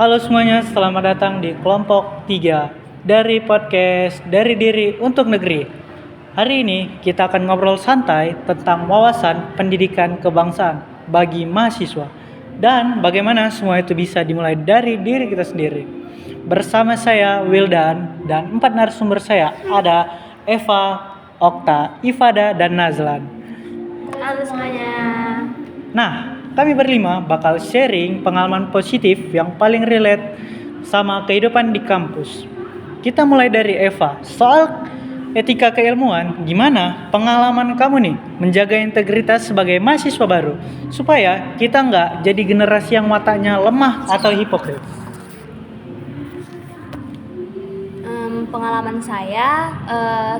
Halo semuanya, selamat datang di kelompok 3 dari podcast Dari Diri untuk Negeri. Hari ini kita akan ngobrol santai tentang wawasan pendidikan kebangsaan bagi mahasiswa dan bagaimana semua itu bisa dimulai dari diri kita sendiri. Bersama saya Wildan dan 4 narasumber saya ada Eva, Okta, Ifada, dan Nazlan. Halo semuanya. Nah, kami berlima bakal sharing pengalaman positif yang paling relate sama kehidupan di kampus. Kita mulai dari Eva. Soal etika keilmuan, gimana pengalaman kamu nih menjaga integritas sebagai mahasiswa baru supaya kita nggak jadi generasi yang matanya lemah atau hipokrit? Pengalaman saya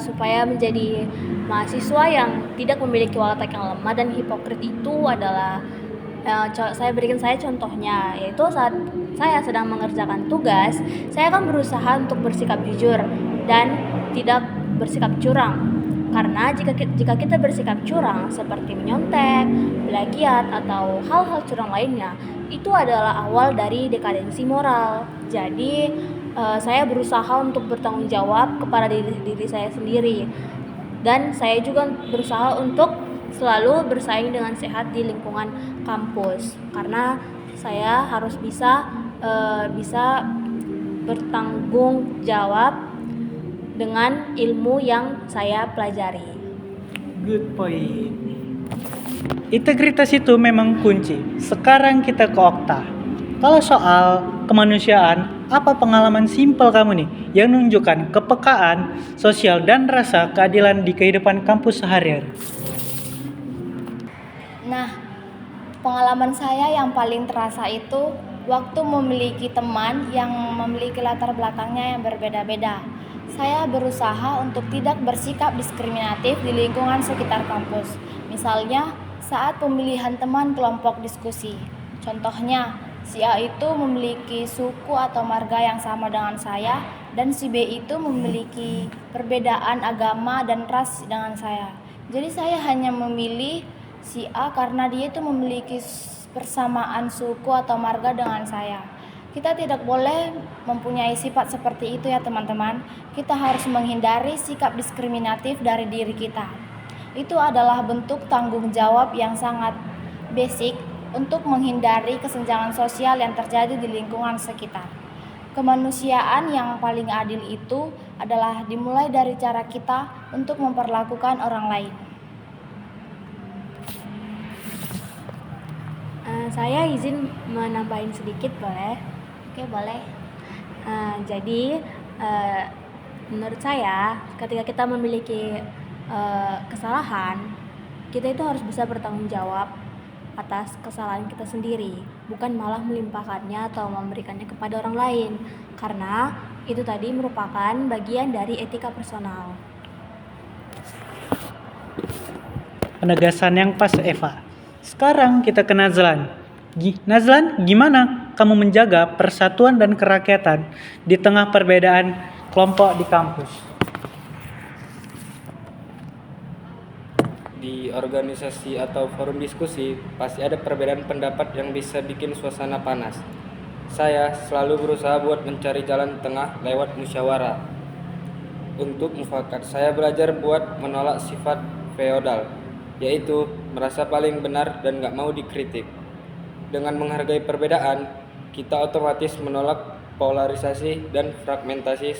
supaya menjadi mahasiswa yang tidak memiliki watak yang lemah dan hipokrit itu adalah saya contohnya, yaitu saat saya sedang mengerjakan tugas, saya akan berusaha untuk bersikap jujur dan tidak bersikap curang. Karena jika kita bersikap curang seperti menyontek, plagiat atau hal-hal curang lainnya, itu adalah awal dari dekadensi moral. Jadi saya berusaha untuk bertanggung jawab kepada diri saya sendiri, dan saya juga berusaha untuk selalu bersaing dengan sehat di lingkungan kampus, karena saya harus bisa bertanggung jawab dengan ilmu yang saya pelajari. Good point. Integritas itu memang kunci. Sekarang kita ke Okta. Kalau soal kemanusiaan, apa pengalaman simpel kamu nih yang menunjukkan kepekaan sosial dan rasa keadilan di kehidupan kampus sehari-hari? Nah, pengalaman saya yang paling terasa itu waktu memiliki teman yang memiliki latar belakangnya yang berbeda-beda. Saya berusaha untuk tidak bersikap diskriminatif di lingkungan sekitar kampus. Misalnya, saat pemilihan teman kelompok diskusi. Contohnya, si A itu memiliki suku atau marga yang sama dengan saya, dan si B itu memiliki perbedaan agama dan ras dengan saya. Jadi saya hanya memilih si A karena dia itu memiliki persamaan suku atau marga dengan saya. Kita tidak boleh mempunyai sifat seperti itu ya teman-teman. Kita harus menghindari sikap diskriminatif dari diri kita. Itu adalah bentuk tanggung jawab yang sangat basic untuk menghindari kesenjangan sosial yang terjadi di lingkungan sekitar. Kemanusiaan yang paling adil itu adalah dimulai dari cara kita untuk memperlakukan orang lain. Saya izin menambahin sedikit, boleh? Oke, boleh. Jadi menurut saya ketika kita memiliki kesalahan, kita itu harus bisa bertanggung jawab atas kesalahan kita sendiri, bukan malah melimpahkannya atau memberikannya kepada orang lain, karena itu tadi merupakan bagian dari etika personal. Penegasan yang pas, Eva. Sekarang kita ke Nazlan. Nazlan, gimana kamu menjaga persatuan dan kerakyatan di tengah perbedaan kelompok di kampus? Di organisasi atau forum diskusi, pasti ada perbedaan pendapat yang bisa bikin suasana panas. Saya selalu berusaha buat mencari jalan tengah lewat musyawarah. Untuk mufakat, saya belajar buat menolak sifat feodal, yaitu merasa paling benar dan gak mau dikritik. Dengan menghargai perbedaan, kita otomatis menolak polarisasi dan fragmentasi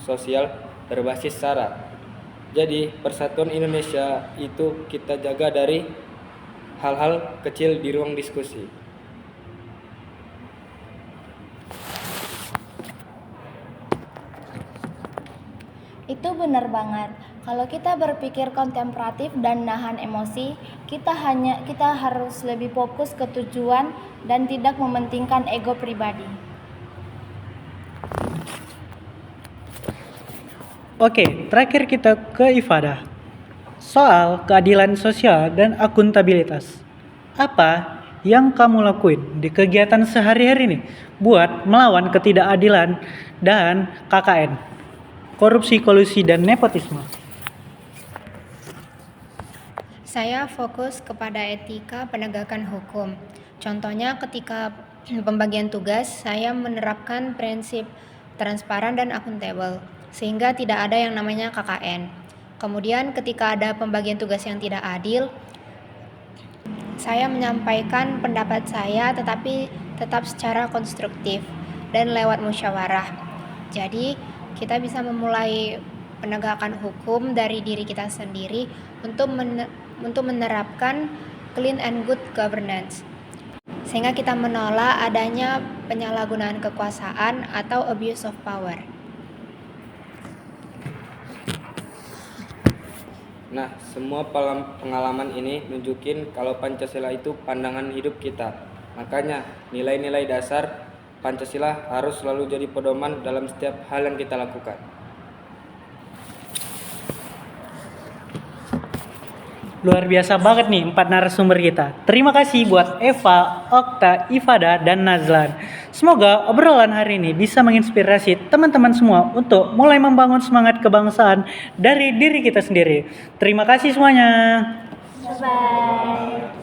sosial berbasis sara. Jadi, persatuan Indonesia itu kita jaga dari hal-hal kecil di ruang diskusi. Itu benar banget. Kalau kita berpikir kontemplatif dan nahan emosi, kita harus lebih fokus ke tujuan dan tidak mementingkan ego pribadi. Oke, terakhir kita ke Ifada. Soal keadilan sosial dan akuntabilitas. Apa yang kamu lakuin di kegiatan sehari-hari nih buat melawan ketidakadilan dan KKN, korupsi, kolusi, dan nepotisme? Saya fokus kepada etika penegakan hukum. Contohnya ketika pembagian tugas, saya menerapkan prinsip transparan dan akuntabel, sehingga tidak ada yang namanya KKN. Kemudian ketika ada pembagian tugas yang tidak adil, saya menyampaikan pendapat saya tetapi tetap secara konstruktif dan lewat musyawarah. Jadi, kita bisa memulai penegakan hukum dari diri kita sendiri untuk menerapkan clean and good governance. Sehingga kita menolak adanya penyalahgunaan kekuasaan atau abuse of power. Nah, semua pengalaman ini nunjukin kalau Pancasila itu pandangan hidup kita. Makanya, nilai-nilai dasar Pancasila harus selalu jadi pedoman dalam setiap hal yang kita lakukan. Luar biasa banget nih 4 narasumber kita. Terima kasih buat Eva, Okta, Ifada, dan Nazlan. Semoga obrolan hari ini bisa menginspirasi teman-teman semua untuk mulai membangun semangat kebangsaan dari diri kita sendiri. Terima kasih semuanya. Bye-bye.